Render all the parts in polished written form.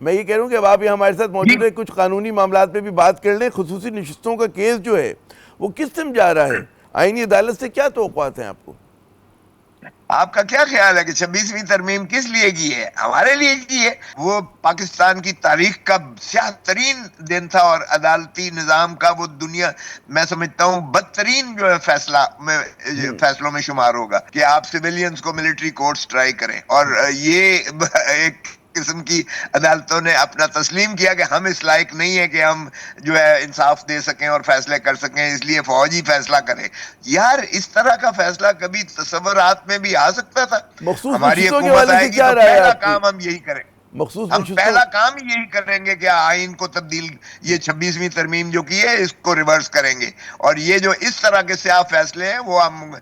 میں یہ کہہ رہا ہوں کہ اب آپ یہاں ہمارے ساتھ موجود ہیں، کچھ قانونی معاملات پہ بھی بات کر لیں. خصوصی نشستوں کا کیس جو ہے وہ کس سمت جا رہا ہے؟ آئینی عدالت سے کیا توقعات ہیں آپ کو؟ آپ کا کیا خیال ہے کہ 26ویں ترمیم کس لیے کی ہے؟ ہمارے لیے کی ہے. وہ پاکستان کی تاریخ کا سیاہ ترین دن تھا، اور عدالتی نظام کا وہ دنیا میں سمجھتا ہوں بدترین جو ہے فیصلوں میں شمار ہوگا کہ آپ سویلینز کو ملٹری کورٹس ٹرائی کریں. اور یہ ایک قسم کی عدالتوں نے اپنا تسلیم کیا کہ ہم اس لائق نہیں ہے کہ ہم جو ہے انصاف دے سکیں اور فیصلے کر سکیں، اس لیے فوج ہی فیصلہ کرے. یار اس طرح کا فیصلہ کبھی تصورات میں بھی آ سکتا تھا؟ مخصوص ہماری نشستوں کے حکومت حوالے آئے سے گی کیا تو رائے ہے پہلا آپ کی؟ کام ہم یہی کریں. مخصوص ہم نشستوں پہلا کام ہی یہی کریں گے کہ آئین کو تبدیل، یہ 26ویں ترمیم جو کی ہے اس کو ریورس کریں گے، اور یہ جو اس طرح کے سیاہ فیصلے ہیں وہ ہم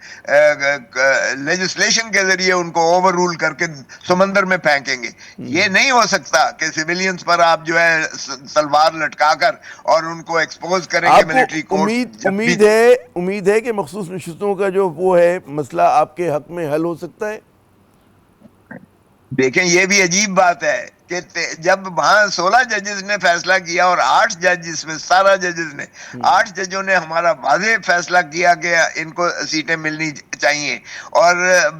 لیجسلیشن کے ذریعے ان کو اوور رول کر کے سمندر میں پھینکیں گے. یہ نہیں ہو سکتا کہ سویلینز پر آپ جو ہے تلوار لٹکا کر اور ان کو ایکسپوز کریں کہ آپ کو ملٹری کورٹس جب بھی. امید ہے کہ مخصوص نشستوں کا جو وہ ہے مسئلہ آپ کے حق میں حل ہو سکتا ہے؟ دیکھیں یہ بھی عجیب بات ہے کہ جب وہاں 16 ججز نے فیصلہ کیا اور 8 جج، اس میں 17 ججز نے 8 ججوں نے ہمارا واضح فیصلہ کیا کہ ان کو سیٹیں ملنی چاہیے، اور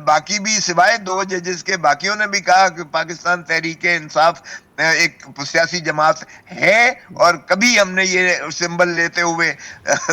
باقی بھی سوائے 2 ججز کے باقیوں نے بھی کہا کہ پاکستان تحریک انصاف ایک سیاسی جماعت ہے. اور کبھی ہم نے یہ سمبل لیتے ہوئے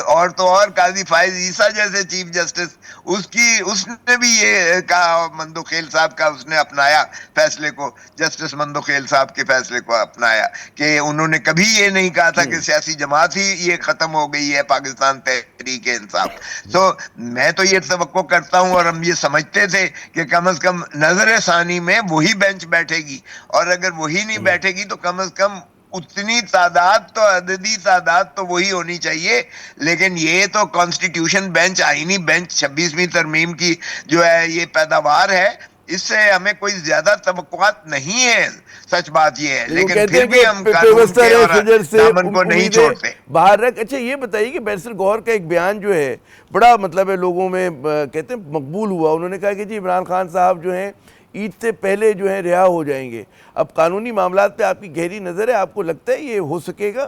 اور تو اور قاضی فائز عیسیٰ جیسے چیف جسٹس، اس نے بھی یہ کہا، مندوخیل صاحب کا اس نے اپنایا فیصلے کو، جسٹس مندوخیل صاحب کے فیصلے کو اپنایا کہ انہوں نے کبھی یہ نہیں کہا تھا کہ سیاسی جماعت ہی یہ ختم ہو گئی ہے پاکستان تحریک انصاف. تو میں تو یہ توقع کرتا ہوں اور ہم یہ سمجھتے تھے کہ کم از کم نظر ثانی میں وہی بینچ بیٹھے گی، اور اگر وہی نہیں بیٹھے گی تو کم از کم اتنی تعداد تو، عددی تعداد تو وہی ہونی چاہیے. لیکن یہ تو کانسٹیٹیوشن بینچ، آئینی بینچ 26ویں ترمیم کی جو ہے یہ پیداوار ہے، اس سے ہمیں کوئی زیادہ توقعات نہیں ہے. سچ بات یہ ہے، وہ لیکن کہتے پھر ہیں بھی کہ ہم قانون پیوستہ کے رہے اور شجر سے دامن کو نہیں امیدیں چھوڑتے. باہر رکھ. اچھا یہ بتائیے کہ بیرسٹر گوہر کا ایک بیان جو ہے بڑا مطلب ہے لوگوں میں کہتے ہیں مقبول ہوا. انہوں نے کہا کہ جی عمران خان صاحب جو ہیں عید سے پہلے جو ہیں رہا ہو جائیں گے. اب قانونی معاملات پہ آپ کی گہری نظر ہے، آپ کو لگتا ہے یہ ہو سکے گا؟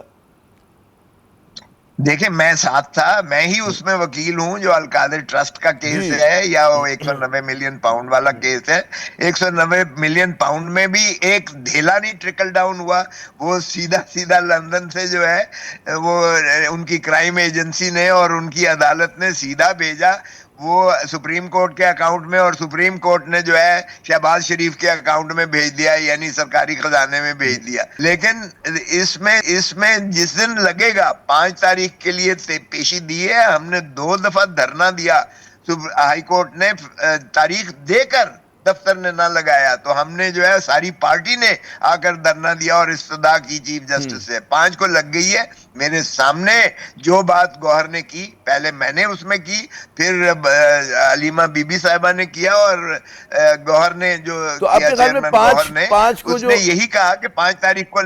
دیکھیں میں ساتھ تھا، میں ہی اس میں وکیل ہوں جو القادر ٹرسٹ کا کیس جی ہے، یا وہ 190 ملین پاؤنڈ والا کیس ہے. 190 ملین پاؤنڈ میں بھی ایک ڈھیلا نہیں ٹرکل ڈاؤن ہوا. وہ سیدھا لندن سے جو ہے وہ ان کی کرائم ایجنسی نے اور ان کی عدالت نے سیدھا بھیجا وہ سپریم کورٹ کے اکاؤنٹ میں، اور سپریم کورٹ نے جو ہے شہباز شریف کے اکاؤنٹ میں بھیج دیا، یعنی سرکاری خزانے میں بھیج دیا. لیکن اس میں جس دن لگے گا، 5 تاریخ کے لیے پیشی دی ہے. ہم نے 2 دفعہ دھرنا دیا، ہائی کورٹ نے تاریخ دے کر دفتر نے نہ لگایا، تو ہم نے جو ہے ساری پارٹی نے آ کر دھرنا دیا اور استدعا کی چیف جسٹس سے. 5 کو لگ گئی ہے. میرے سامنے جو بات گوہر نے کی، پہلے میں نے اس میں کی، پھر علیمہ بی بی صاحبہ نے کیا، اور گوہر نے جو تو آپ کیا کے خیال میں چیئرمین گوہر نے، پانچ کو اس نے جو یہی کہا کہ 5 تاریخ کو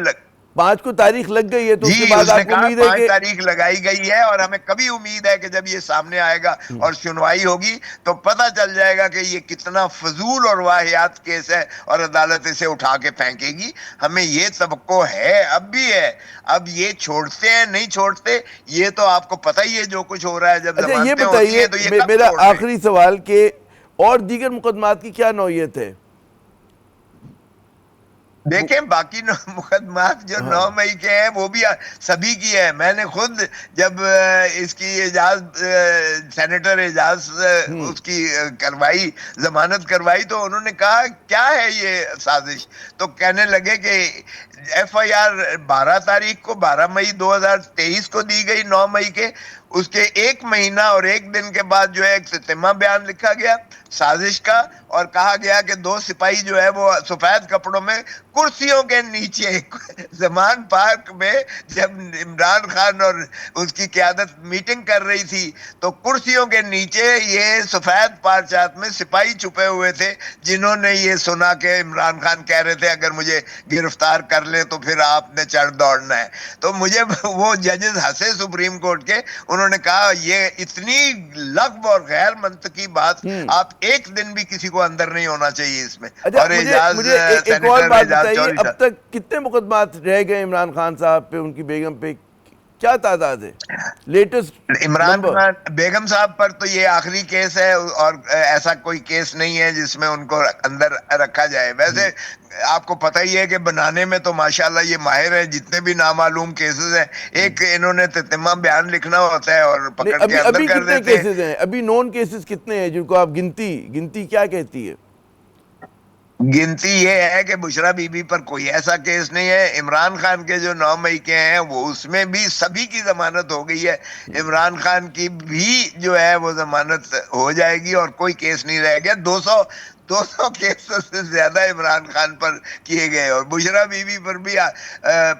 5 کو تاریخ لگ گئی ہے تو اس کے جی بعد اس نے آپ کو کہا امید ہے 5 کہ تاریخ لگائی گئی ہے، اور ہمیں کبھی امید ہے کہ جب یہ سامنے آئے گا اور سنوائی ہوگی تو پتہ چل جائے گا کہ یہ کتنا فضول اور واہیات کیس ہے، اور عدالت اسے اٹھا کے پھینکے گی. ہمیں یہ توقع ہے، اب بھی ہے. اب یہ چھوڑتے ہیں نہیں چھوڑتے یہ تو آپ کو پتہ ہی ہے، جو کچھ ہو رہا ہے جب اچھا یہ ضمانتیں ہوتی بتائیے ہیں تو یہ کب میرا چھوڑ دیں. آخری سوال کہ اور دیگر مقدمات کی کیا نوعیت ہے؟ دیکھیں باقی مقدمات جو 9 مئی کے ہیں وہ بھی سبھی کی ہے. میں نے خود جب اس کی سینیٹر اعجاز اس کی کروائی، ضمانت کروائی، تو انہوں نے کہا کیا ہے یہ سازش؟ تو کہنے لگے کہ ایف آئی آر 12 تاریخ کو 12 مئی 2023 کو دی گئی، 9 مئی کے اس کے 1 مہینہ اور 1 دن کے بعد جو ہے ایک ستمہ بیان لکھا گیا سازش کا، اور کہا گیا کہ 2 سپاہی جو ہے وہ سفید کپڑوں میں کرسیوں کے نیچے زمان پارک میں جب عمران خان اور اس کی قیادت میٹنگ کر رہی تھی تو کرسیوں کے نیچے یہ سفید پارچات میں سپاہی چھپے ہوئے تھے، جنہوں نے یہ سنا کہ عمران خان کہہ رہے تھے اگر مجھے گرفتار کر لیں تو پھر آپ نے چڑھ دوڑنا ہے. تو مجھے وہ ججز ہنسے سپریم کورٹ کے، انہوں نے کہا یہ اتنی لغو اور غیر منطقی بات، آپ ایک دن بھی کسی کو اندر نہیں ہونا چاہیے اس میں. اچھا اور مجھے ایک اور بات بتائیے، چوہدری اب صاحب، تک کتنے مقدمات رہ گئے عمران خان صاحب پہ، ان کی بیگم پہ، کیا تعداد ہے لیٹسٹ عمران نمبر؟ خان بیگم صاحب پر تو یہ آخری کیس ہے، اور ایسا کوئی کیس نہیں ہے جس میں ان کو اندر رکھا جائے. ویسے آپ کو پتہ ہی ہے کہ بنانے میں تو ماشاءاللہ یہ ماہر ہیں، جتنے بھی نامعلوم کیسز ہیں ایک انہوں نے تتمہ بیان لکھنا ہوتا ہے اور پکڑ کے اندر ابھی کر کتنے دیتے ہیں. کیسز ہیں؟ ابھی نون کیسز کتنے ہیں جن کو آپ گنتی کیا کہتی ہے؟ گنتی یہ ہے کہ بشرا بی بی پر کوئی ایسا کیس نہیں ہے. عمران خان کے جو 9 مئی کے ہیں وہ اس میں بھی سبھی کی ضمانت ہو گئی ہے. عمران خان کی بھی جو ہے وہ ضمانت ہو جائے گی اور کوئی کیس نہیں رہ گیا. 200 کیس سے زیادہ عمران خان پر کیے گئے اور بشرا بی بی پر بھی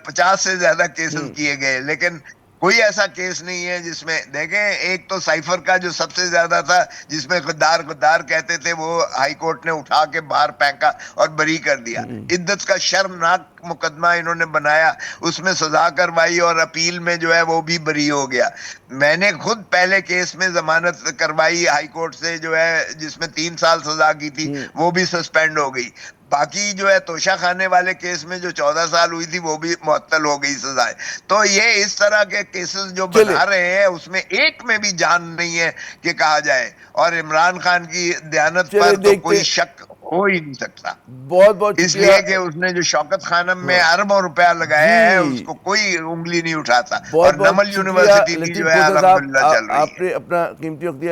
50 سے زیادہ کیسز کیے گئے، لیکن کوئی ایسا کیس نہیں ہے جس میں دیکھیں. ایک تو سائفر کا جو سب سے زیادہ تھا، جس میں غدار کہتے تھے، وہ ہائی کورٹ نے اٹھا کے باہر پھینکا اور بری کر دیا. عدت کا شرمناک مقدمہ انہوں نے بنایا، اس میں سزا کروائی اور اپیل میں جو ہے وہ بھی بری ہو گیا. میں نے خود پہلے کیس میں ضمانت کروائی ہائی کورٹ سے جو ہے، جس میں 3 سال سزا کی تھی، وہ بھی سسپینڈ ہو گئی. باقی جو ہے توشہ خانے والے کیس میں جو 14 سال ہوئی تھی وہ بھی معطل ہو گئی سزائے. تو یہ اس طرح کے کیسز جو چلے بنا رہے ہیں اس میں ایک میں بھی جان نہیں ہے کہ کہا جائے، اور عمران خان کی دیانت پر تو دیکھتے کوئی شک ہو ہی نہیں سکتا، بہت بہت اس شکریہ. لیے کہ اس نے جو شوکت خانم میں اربوں روپیہ لگایا ہے اس جی کو کوئی انگلی نہیں اٹھاتا. بہت اور بہت نمل شکریہ یونیورسٹی بھی لطیف جو ہے کھوسہ صاحب، الحمدللہ چل رہی ہے. آپ نے اپنا قیمتی وقت دیا.